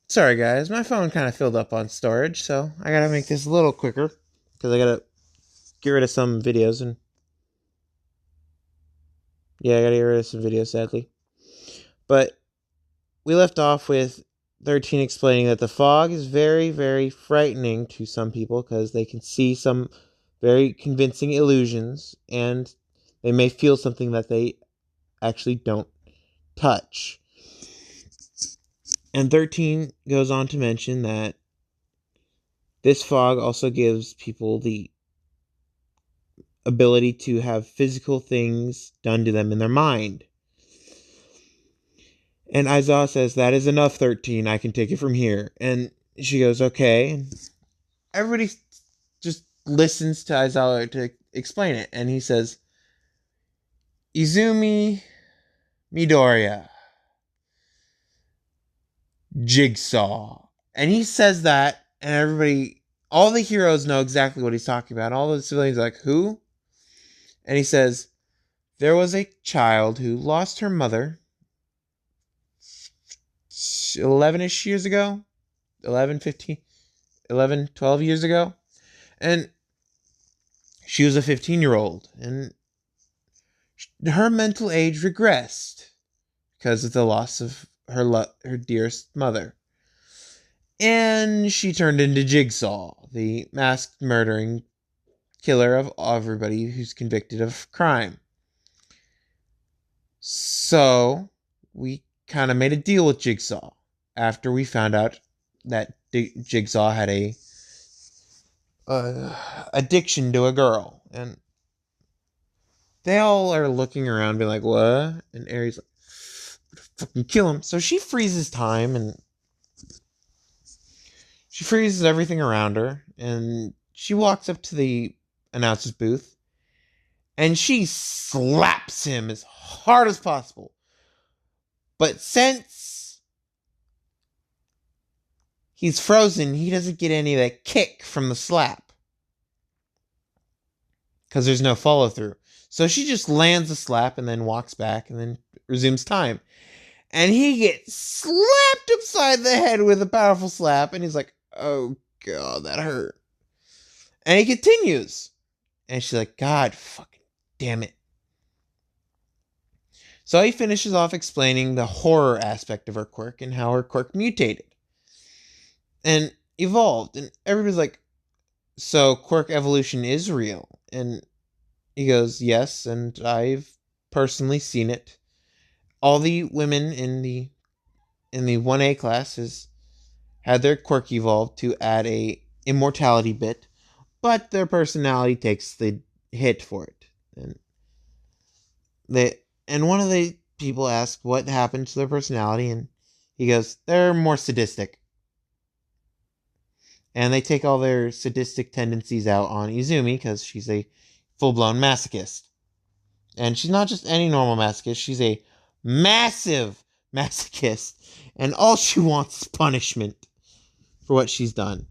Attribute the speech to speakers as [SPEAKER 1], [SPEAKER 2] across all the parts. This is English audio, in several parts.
[SPEAKER 1] Sorry, guys. My phone kind of filled up on storage, so I gotta make this a little quicker because I gotta get rid of some videos and yeah, I gotta get rid of some videos, sadly. But we left off with 13 explaining that the fog is very, very frightening to some people because they can see some very convincing illusions and they may feel something that they actually don't touch. And 13 goes on to mention that this fog also gives people the ability to have physical things done to them in their mind. And Aizawa says, "That is enough, 13. I can take it from here." And she goes, "Okay." And everybody just listens to Aizawa to explain it. And he says, "Izumi, Midoriya, Jigsaw." And he says that, and everybody, all the heroes know exactly what he's talking about. All the civilians are like, "Who?" And he says, "There was a child who lost her mother 11-ish years ago. 11, 15, 11, 12 years ago. And she was a 15-year-old. And her mental age regressed because of the loss of her dearest mother. And she turned into Jigsaw, the masked murdering killer of everybody who's convicted of crime. So we kind of made a deal with Jigsaw after we found out that Jigsaw had a addiction to a girl, and they all are looking around, being like, "What?" And Aries like, "Fucking kill him!" So she freezes time, and she freezes everything around her, and she walks up to the announcer's booth, and she slaps him as hard as possible. But since he's frozen, he doesn't get any of that kick from the slap because there's no follow through. So she just lands a slap and then walks back and then resumes time. And he gets slapped upside the head with a powerful slap, and he's like, "Oh god, that hurt." And he continues. And she's like, "God fucking damn it." So he finishes off explaining the horror aspect of her quirk and how her quirk mutated and evolved. And everybody's like, "So quirk evolution is real?" And he goes, "Yes, and I've personally seen it. All the women in the 1A class had their quirk evolved to add a immortality bit, but their personality takes the hit for it." And one of the people asked what happened to their personality, and he goes, "They're more sadistic." And they take all their sadistic tendencies out on Izumi because she's a full-blown masochist. And she's not just any normal masochist, she's a massive masochist. And all she wants is punishment for what she's done.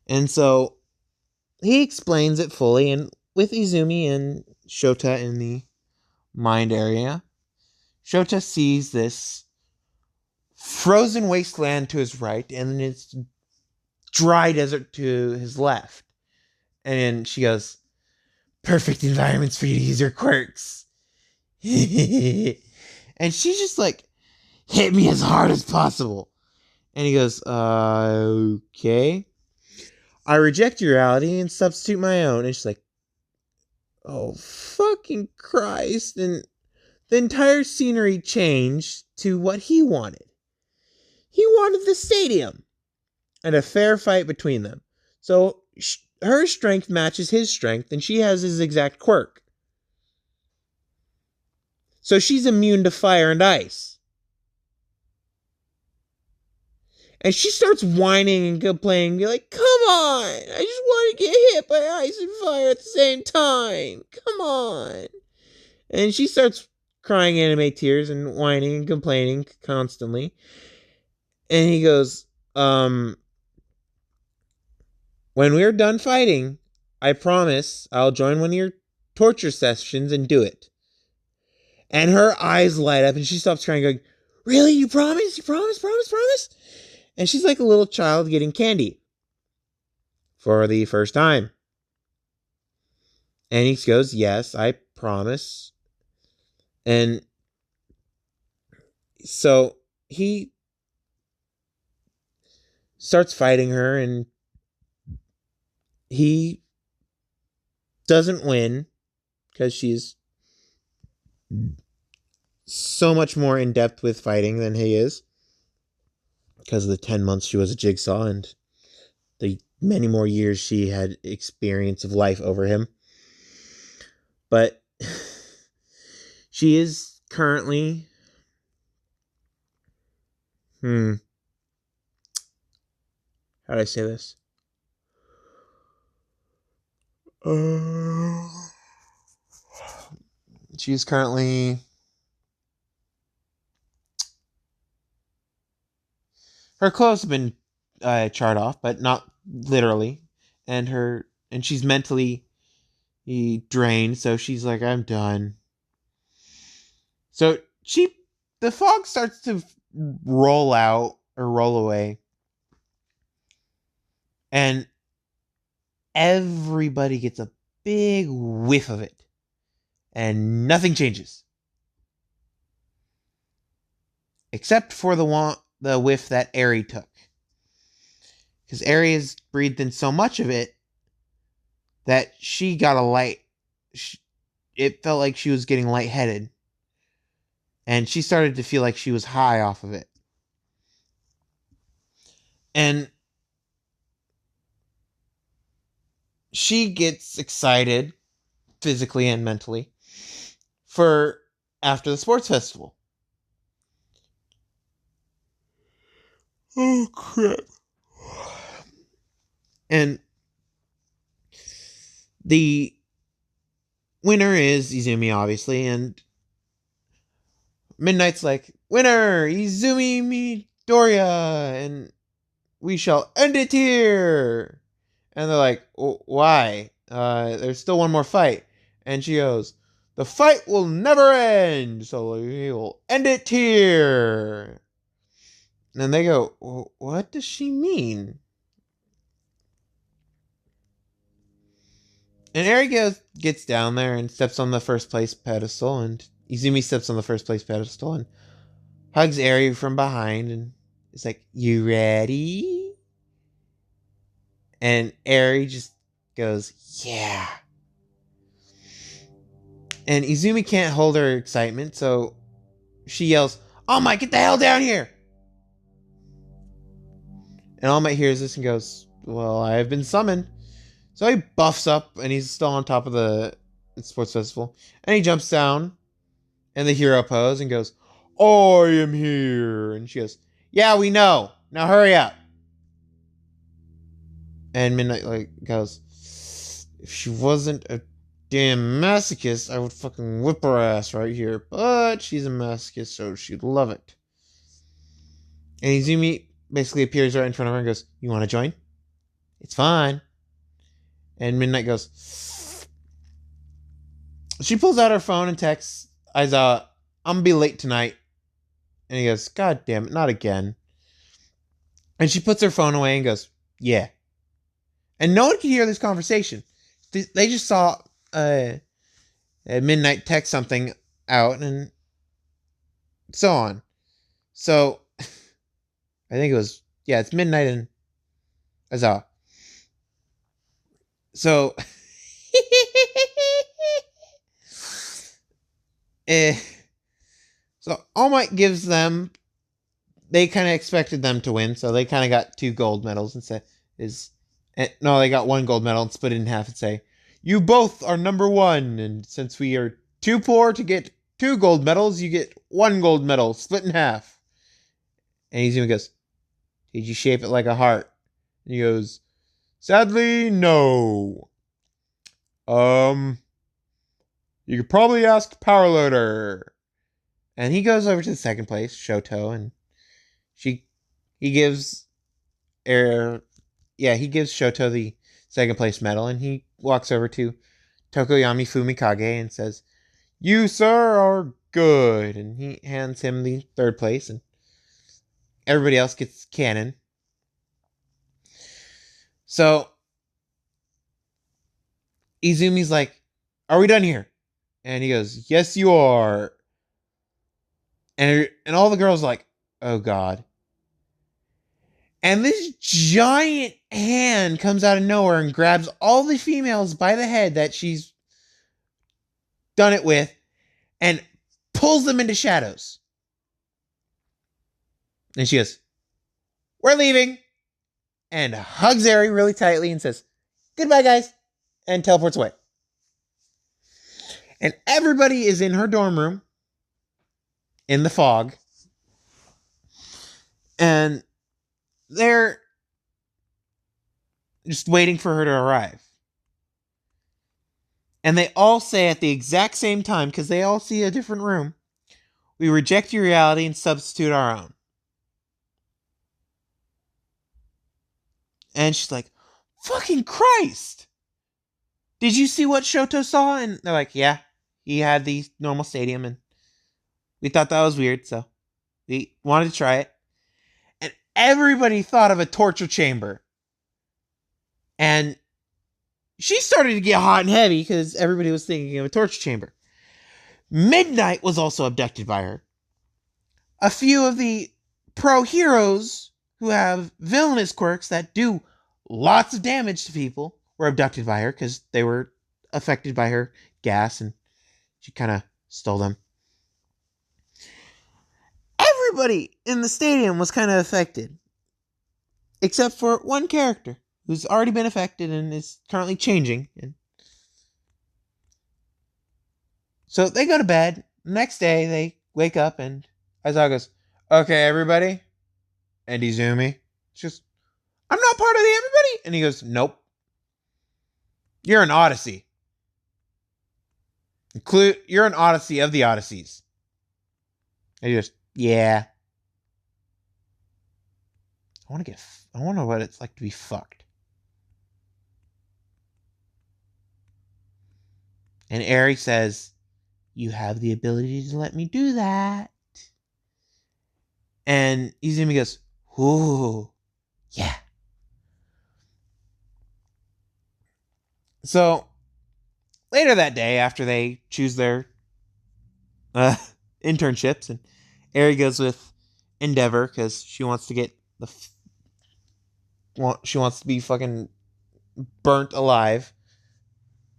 [SPEAKER 1] And so he explains it fully, and with Izumi and Shota in the mind area, Shota sees this frozen wasteland to his right, and then it's dry desert to his left. And she goes, "Perfect environments for you to use your quirks." And she's just like, "Hit me as hard as possible." And he goes, "Okay. I reject your reality and substitute my own." And she's like, "Oh, fucking Christ." And the entire scenery changed to what he wanted. He wanted the stadium and a fair fight between them. So her strength matches his strength, and she has his exact quirk. So she's immune to fire and ice. And she starts whining and complaining, like, "Come on, I just want to get hit by ice and fire at the same time. Come on." And she starts crying anime tears and whining and complaining constantly. And he goes, "When we're done fighting, I promise I'll join one of your torture sessions and do it." And her eyes light up and she stops crying, going, really? You promise? You promise? Promise? Promise? And she's like a little child getting candy for the first time. And he goes, yes, I promise. And so he starts fighting her, and he doesn't win because she's so much more in depth with fighting than he is, because of the 10 months she was a Jigsaw and the many more years she had experience of life over him. But she is currently how do I say this? She's currently her clothes have been charred off, but not literally, and she's mentally drained. So she's like, I'm done. So the fog starts to roll out or roll away, and everybody gets a big whiff of it, and nothing changes except for the whiff that Aerie took, because Aerie has breathed in so much of it that she got it felt like she was getting lightheaded, and she started to feel like she was high off of it. And she gets excited physically and mentally for after the sports festival. Oh, crap. And the winner is Izumi, obviously, and Midnight's like, winner, Izumi Midoriya, and we shall end it here. And they're like, why? There's still one more fight. And she goes, the fight will never end, so we will end it here. And they go, what does she mean? And Aerie gets down there and steps on the first place pedestal, and Izumi steps on the first place pedestal and hugs Aerie from behind, and it's like, you ready? And Aerie just goes, yeah. And Izumi can't hold her excitement, so she yells, All Might, get the hell down here! And All Might hears this and goes, well, I have been summoned. So he buffs up, and he's still on top of the sports festival. And he jumps down in the hero pose and goes, I am here. And she goes, yeah, we know. Now hurry up. And Midnight goes, if she wasn't a damn masochist, I would fucking whip her ass right here. But she's a masochist, so she'd love it. And Izumi basically appears right in front of her and goes, you want to join? It's fine. And Midnight goes, she pulls out her phone and texts Aizawa, I'm gonna be late tonight. And he goes, God damn it, not again. And she puts her phone away and goes, yeah. And no one can hear this conversation. They just saw Midnight text something out and so on. So I think it's Midnight and Aizawa. So so All Might gives them, they kind of expected them to win, so they kind of got 2 gold medals and they got 1 gold medal and split it in half and say, you both are number 1, and since we are too poor to get 2 gold medals, you get 1 gold medal, split in half. And Izumi goes, did you shape it like a heart? And he goes, sadly, no. You could probably ask Powerloader. And he goes over to the second place, Shoto, and he gives Shoto the second place medal, and he walks over to Tokoyami Fumikage and says, you, sir, are good. And he hands him the third place, and everybody else gets cannon. So Izumi's like, "Are we done here?" And he goes, "Yes, you are." And all the girls are like, "Oh God." And this giant hand comes out of nowhere and grabs all the females by the head that she's done it with and pulls them into shadows. And she goes, "We're leaving." And hugs Eri really tightly and says, "Goodbye, guys." And teleports away. And everybody is in her dorm room in the fog. And they're just waiting for her to arrive. And they all say at the exact same time, because they all see a different room, "We reject your reality and substitute our own." And she's like, "Fucking Christ! Did you see what Shoto saw?" And they're like, "Yeah, he had the normal stadium, and we thought that was weird, so we wanted to try it." And everybody thought of a torture chamber. And she started to get hot and heavy because everybody was thinking of a torture chamber. Midnight was also abducted by her. A few of the pro heroes who have villainous quirks that do lots of damage to people were abducted by her because they were affected by her gas and she kind of stole them. Everybody in the stadium was kind of affected, except for one character who's already been affected and is currently changing. And so they go to bed. Next day, they wake up and Aizawa goes, "Okay, everybody." And Izumi, just, "I'm not part of the everybody." And he goes, "Nope. You're an Odyssey. You're an Odyssey of the Odysseys." And he goes, "Yeah. I want to know what it's like to be fucked." And Eri says, "You have the ability to let me do that." And Izumi goes, "Ooh, yeah." So later that day, after they choose their internships, and Eri goes with Endeavor because she wants to get she wants to be fucking burnt alive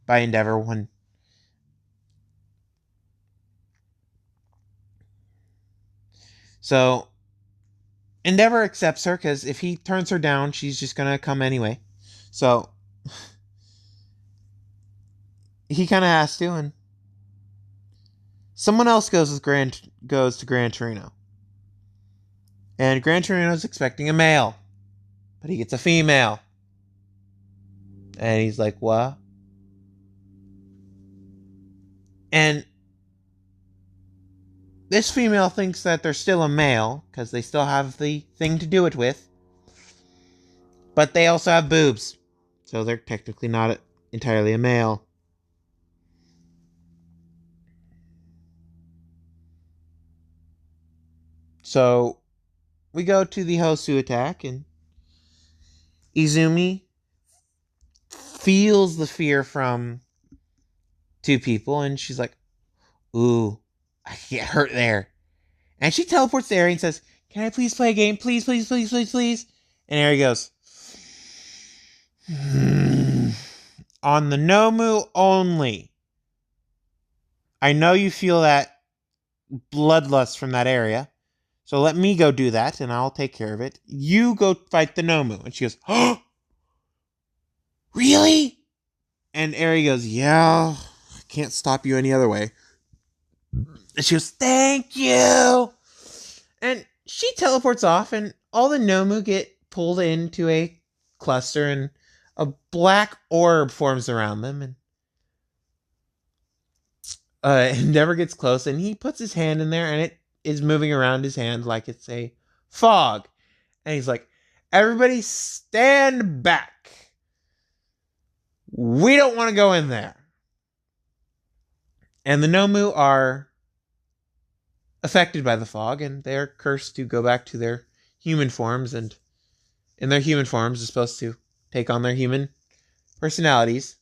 [SPEAKER 1] by Endeavor when. So Endeavor accepts her because if he turns her down, she's just gonna come anyway. So he kind of has to, and someone else goes to Gran Torino, and Gran Torino's expecting a male, but he gets a female, and he's like, "What?" And this female thinks that they're still a male because they still have the thing to do it with, but they also have boobs, so they're technically not entirely a male. So we go to the Hosu attack, and Izumi feels the fear from two people, and she's like, "Ooh, I get hurt there." And she teleports to Eri and says, "Can I please play a game? Please, please, please, please, please." And Eri goes, "On the Nomu only. I know you feel that bloodlust from that area, so let me go do that, and I'll take care of it. You go fight the Nomu." And she goes, "Oh, really?" And Eri goes, "Yeah, I can't stop you any other way." And she goes, "Thank you." And she teleports off, and all the Nomu get pulled into a cluster, and a black orb forms around them. And Endeavor gets close, and he puts his hand in there, and it is moving around his hand like it's a fog. And he's like, "Everybody stand back. We don't want to go in there." And the Nomu are affected by the fog, and they're cursed to go back to their human forms, and in their human forms is supposed to take on their human personalities,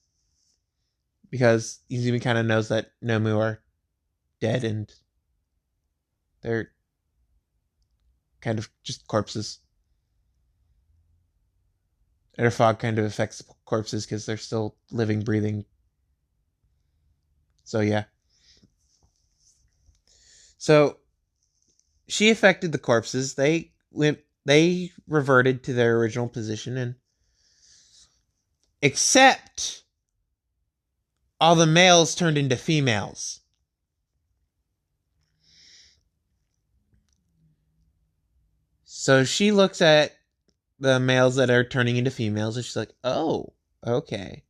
[SPEAKER 1] because Izumi kind of knows that Nomu are dead and they're kind of just corpses. And fog kind of affects corpses because they're still living, breathing. So yeah. So she affected the corpses. They reverted to their original position, and except all the males turned into females. So she looks at the males that are turning into females, and she's like, oh, okay.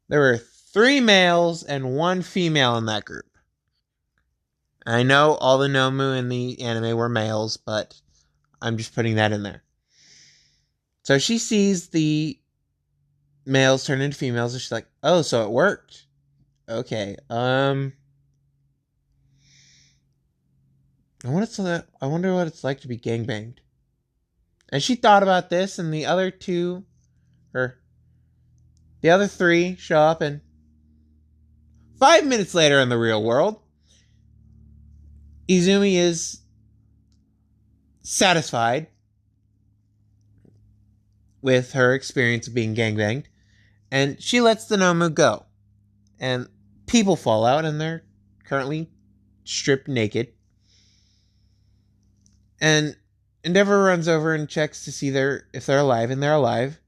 [SPEAKER 1] There were 3 males and 1 female in that group. I know all the Nomu in the anime were males, but I'm just putting that in there. So she sees the males turn into females, and she's like, oh, so it worked. Okay, I wonder what it's like to be gangbanged. And she thought about this, and the other 3 show up, and 5 minutes later in the real world, Izumi is satisfied with her experience of being gangbanged, and she lets the Nomu go. And people fall out, and they're currently stripped naked. And Endeavor runs over and checks to see if they're alive, and they're alive.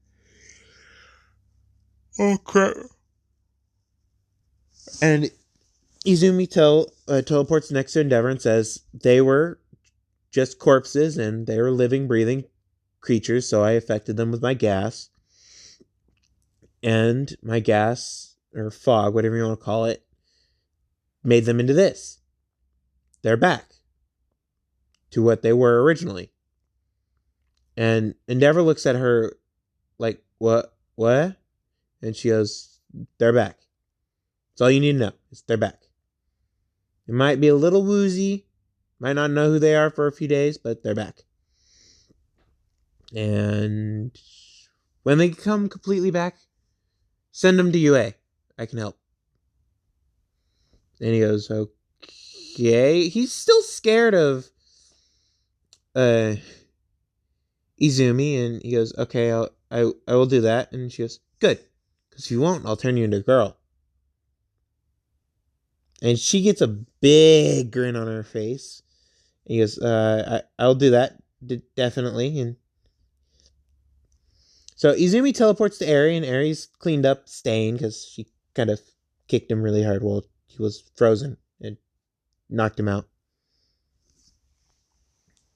[SPEAKER 1] Oh, crap. And Izumi teleports next to Endeavor and says they were just corpses and they were living, breathing creatures, so I affected them with my gas. And my gas, or fog, whatever you want to call it, made them into this. They're back to what they were originally. And Endeavor looks at her like, what? And she goes, they're back. That's all you need to know, is they're back. It might be a little woozy, might not know who they are for a few days, but they're back. And when they come completely back, send them to UA. I can help. And he goes, okay. He's still scared of Izumi, and he goes, okay, I will do that. And she goes, good, because if you won't, I'll turn you into a girl. And she gets a big grin on her face. And he goes, I'll do that, definitely. And so Izumi teleports to Eri, and Eri's cleaned up Stain because she kind of kicked him really hard while he was frozen and knocked him out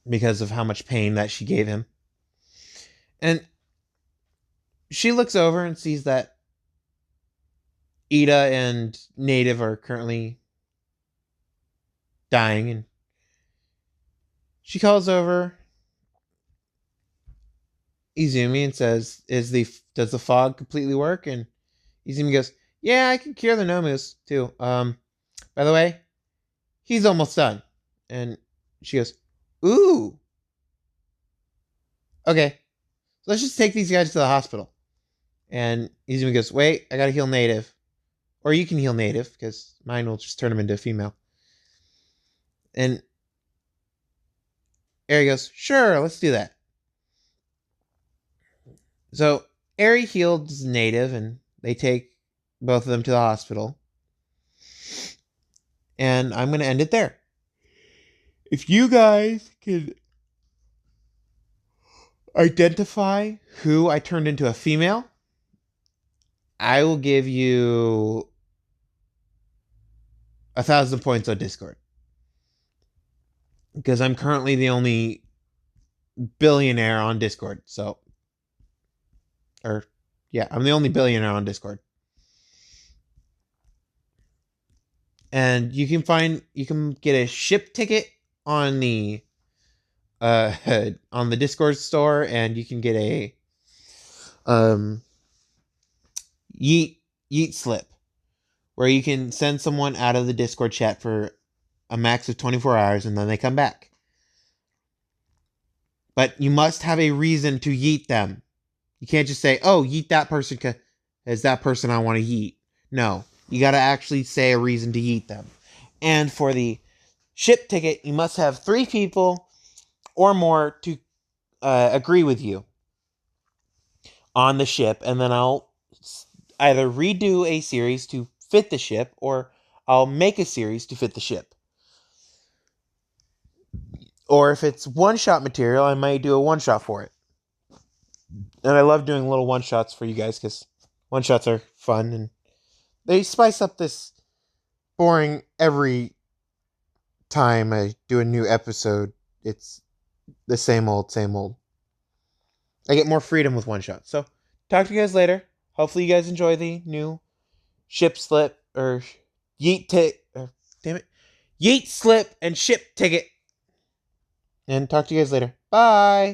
[SPEAKER 1] because of how much pain that she gave him. And she looks over and sees that Ida and Native are currently dying, and she calls over Izumi and says, does the fog completely work? And Izumi goes, yeah, I can cure the Nomus too. By the way, he's almost done. And she goes, ooh. Okay, so let's just take these guys to the hospital. And Izumi goes, wait, I gotta heal Native. Or you can heal Native, because mine will just turn him into a female. And Eri goes, sure, let's do that. So Eri heals Native, and they take both of them to the hospital. And I'm going to end it there. If you guys could identify who I turned into a female, I will give you 1,000 points on Discord. Because I'm currently the only billionaire on Discord. I'm the only billionaire on Discord. And you can get a ship ticket on the Discord store, and you can get a yeet slip where you can send someone out of the Discord chat for a max of 24 hours, and then they come back. But you must have a reason to yeet them. You can't just say, oh, yeet that person because that person I want to yeet. No, you got to actually say a reason to yeet them. And for the ship ticket, you must have 3 people or more to agree with you on the ship. And then I'll either redo a series to fit the ship, or I'll make a series to fit the ship. Or if it's one-shot material, I might do a one-shot for it. And I love doing little one-shots for you guys because one-shots are fun and they spice up this boring every time I do a new episode. It's the same old, same old. I get more freedom with one-shots. So, talk to you guys later. Hopefully you guys enjoy the new ship slip or yeet slip and ship ticket. And talk to you guys later. Bye.